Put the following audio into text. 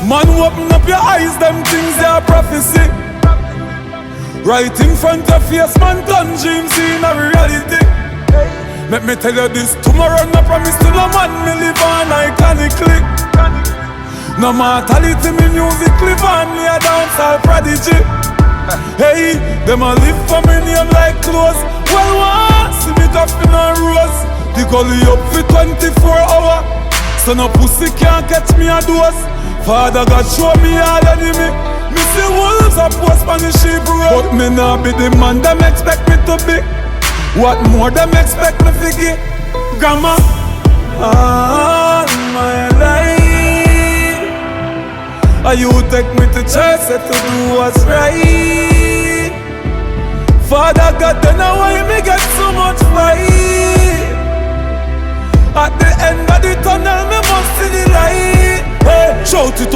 Man, open up your eyes, them things they are prophecy. Right in front of face, man, turn dreams in a reality. Let me tell you this, tomorrow no promise to no man, me live on iconically. No mortality, me music live on, me a dancehall prodigy. Hey, them a live for me name like clothes. Well, once, see me coffin and rose. The gully up for 24 hours. So no pussy can't catch me a dose. Father God show me all enemy. Me see wolves a post on the sheep road. But me nah be the man them expect me to be. What more them expect me to get? Grandma, all my life you take me to church, said to do what's right. Father God, then why me get so much fight? At the end of the tunnel, me must see the light. Hey, shout it.